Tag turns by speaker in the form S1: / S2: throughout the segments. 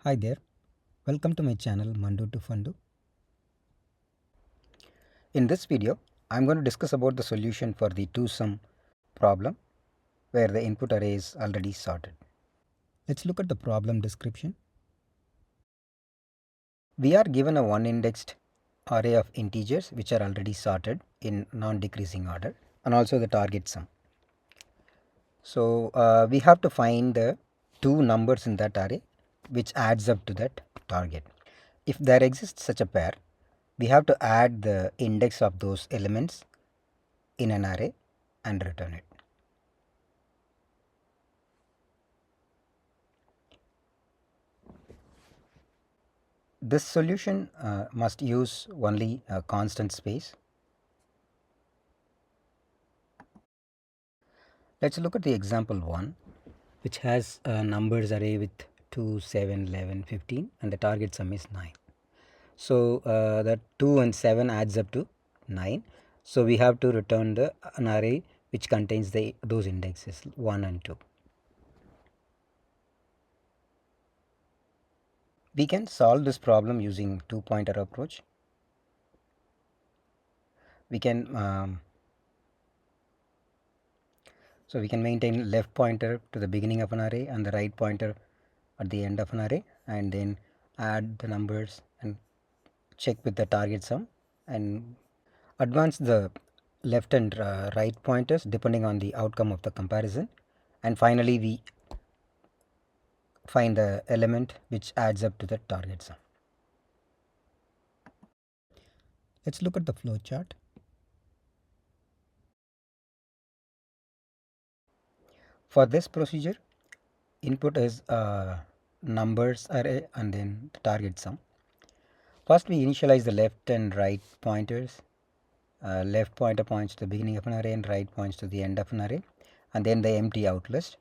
S1: Hi there, welcome to my channel Mandu to Fundu. In this video, I'm going to discuss about the solution for the two-sum problem where the input array is already sorted. Let's look at the problem description. We are given a one-indexed array of integers which are already sorted in non-decreasing order and also the target sum. So we have to find the two numbers in that array which adds up to that target. If there exists such a pair, we have to add the index of those elements in an array and return it. This solution must use only a constant space. Let's look at the example 1, which has a numbers array with 2, 7, 11, 15 and the target sum is 9. So that 2 and 7 adds up to 9. So we have to return an array which contains those indexes 1 and 2. We can solve this problem using two-pointer approach. We can we can maintain left pointer to the beginning of an array and the right pointer at the end of an array, and then add the numbers and check with the target sum and advance the left and right pointers depending on the outcome of the comparison, and finally we find the element which adds up to the target sum. Let's look at the flow chart. For this procedure, input is numbers array and then the target sum. First we initialize the left and right pointers. Left pointer points to the beginning of an array and right points to the end of an array, and then the empty out list.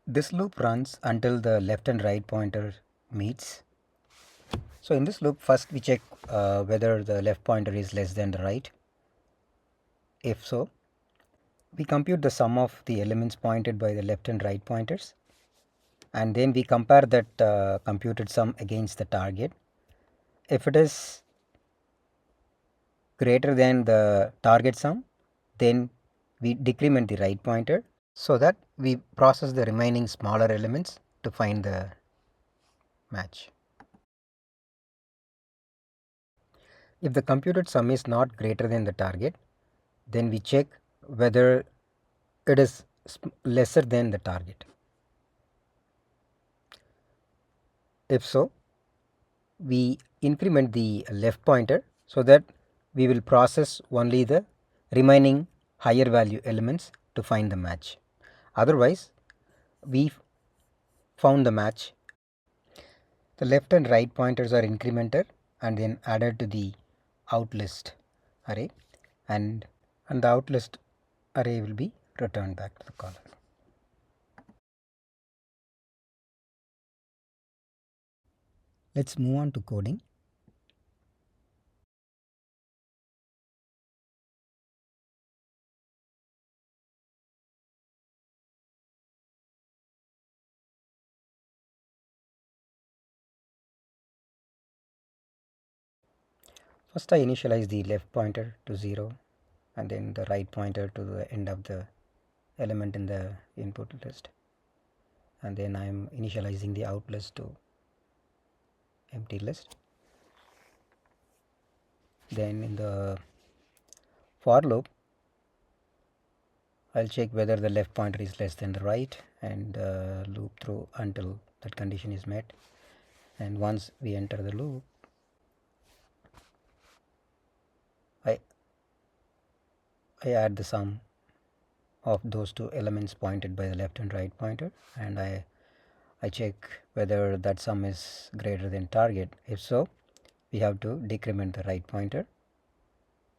S1: This loop runs until the left and right pointer meets. So in this loop, first we check whether the left pointer is less than the right. If so, we compute the sum of the elements pointed by the left and right pointers, and then we compare that computed sum against the target. If it is greater than the target sum, then we decrement the right pointer so that we process the remaining smaller elements to find the match. If the computed sum is not greater than the target, then we check whether it is lesser than the target. If so, we increment the left pointer so that we will process only the remaining higher value elements to find the match. Otherwise, we found the match. The left and right pointers are incremented and then added to the out list array, and the out list array will be returned back to the caller. Let's move on to coding. First I initialize the left pointer to 0 and then the right pointer to the end of the element in the input list, and then I am initializing the out list to empty list. Then in the for loop, I'll check whether the left pointer is less than the right and loop through until that condition is met. And once we enter the loop, I add the sum of those two elements pointed by the left and right pointer, and I check whether that sum is greater than target. If so, we have to decrement the right pointer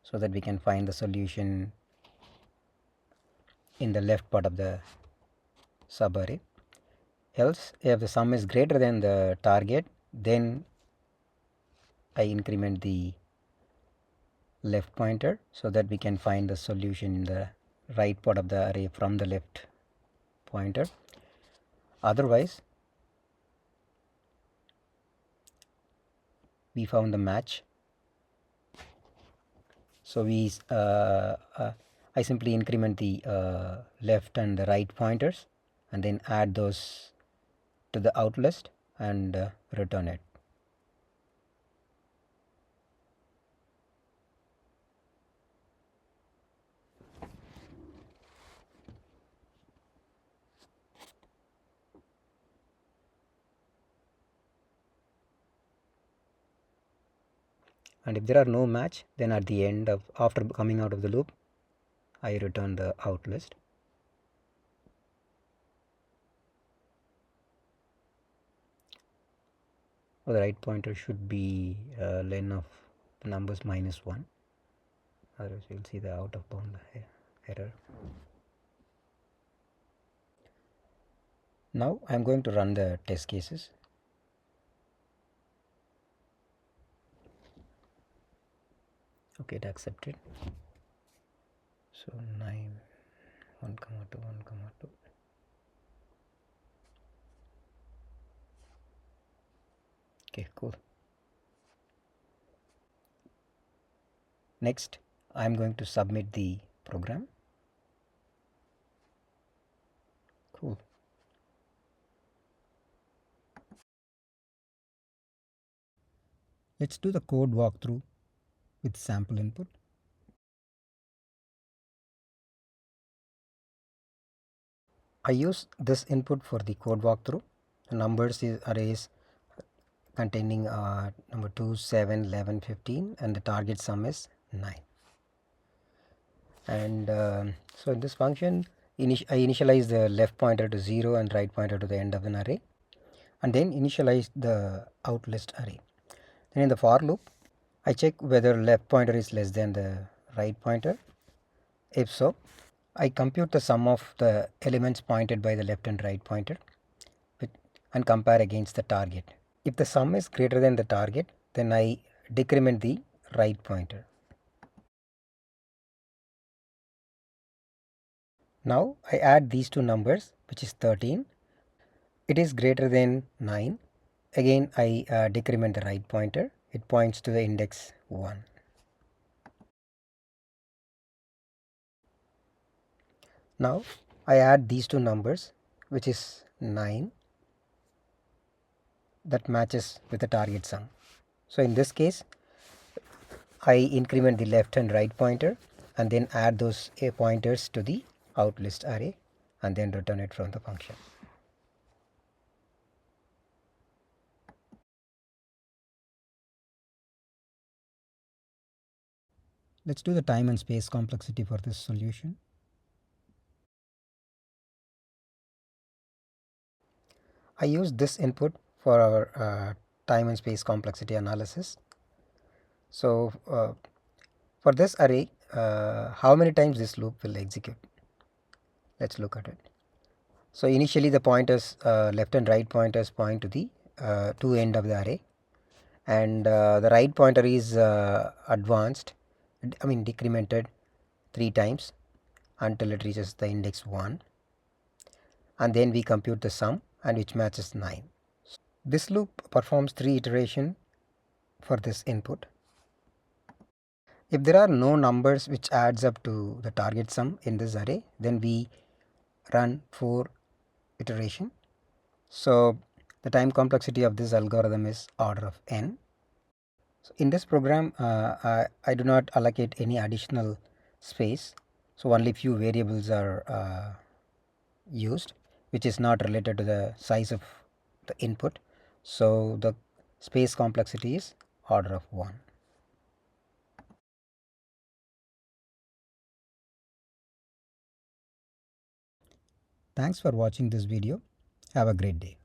S1: so that we can find the solution in the left part of the subarray. Else, if the sum is greater than the target, then I increment the left pointer so that we can find the solution in the right part of the array from the left pointer. Otherwise, we found the match. So I simply increment the left and the right pointers and then add those to the out list and return it. And if there are no match, then at the end of after coming out of the loop, I return the out list. So the right pointer should be len of the numbers -1. Otherwise, you'll see the out of bound error. Now I'm going to run the test cases. Okay, it accepted. So 9, 1, 2, 1, 2. Okay, cool. Next, I'm going to submit the program. Cool. Let's do the code walkthrough with sample input. I use this input for the code walkthrough. The numbers is arrays containing number 2, 7, 11, 15 and the target sum is 9. And so in this function I initialize the left pointer to 0 and right pointer to the end of an array and then initialize the out list array. Then in the for loop I check whether left pointer is less than the right pointer. If so, I compute the sum of the elements pointed by the left and right pointer and compare against the target. If the sum is greater than the target, then I decrement the right pointer. Now I add these two numbers, which is 13. It is greater than 9. Again I decrement the right pointer. It points to the index 1. Now I add these two numbers, which is 9, that matches with the target sum. So in this case I increment the left and right pointer and then add those pointers to the out list array and then return it from the function. Let's do the time and space complexity for this solution. I use this input for our time and space complexity analysis. So for this array, how many times this loop will execute? Let's look at it. So initially the pointers, left and right pointers point to the two end of the array, and the right pointer is decremented 3 times until it reaches the index 1, and then we compute the sum and which matches 9. This loop performs 3 iterations for this input. If there are no numbers which adds up to the target sum in this array, then we run 4 iteration. So the time complexity of this algorithm is order of n. So in this program I do not allocate any additional space, so only few variables are used which is not related to the size of the input. So the space complexity is order of 1. Thanks for watching this video. Have a great day.